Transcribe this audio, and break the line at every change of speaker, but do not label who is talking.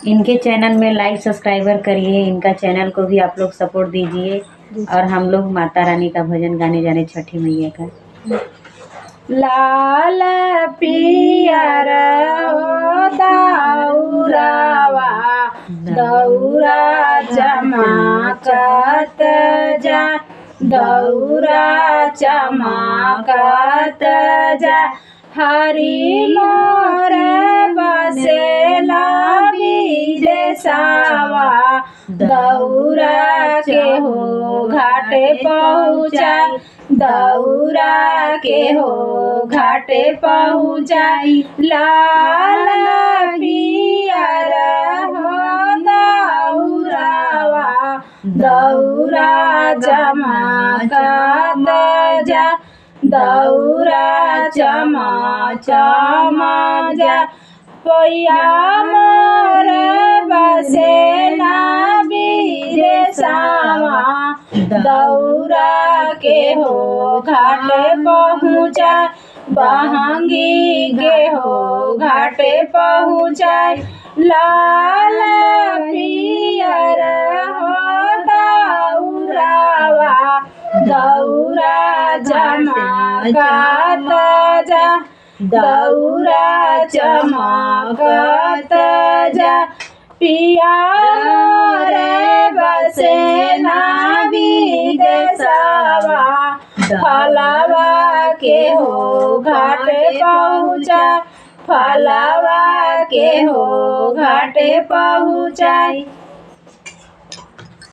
इनके चैनल में लाइक सब्सक्राइबर करिए, इनका चैनल को भी आप लोग सपोर्ट दीजिए। और हम लोग माता रानी का भजन गाने जाने छठी मैया का।
लाल पियर हो दौरावा दौरा चमकत जा दौरा चमकत जा हरि मोर बसेला विदेशवा दौरा के हो घाटे पहुँचाई दौरा के हो घाटे पहुँचाई लाल पियर हो दौरावा दौरा चमकत जा दौरा चमक जा पैया मोर बसेला विदेशवा दौरा के हो घाटे पहुँचा बहंगी के हो घाटे पहुँचाई लाल पियर हो दौरावा दौरा चमकत जा दौरा चमकत जा पिया मोर बसेला विदेशवा फलवा के हो घाटे पहुँचा फलवा के हो घाटे पहुँचाई।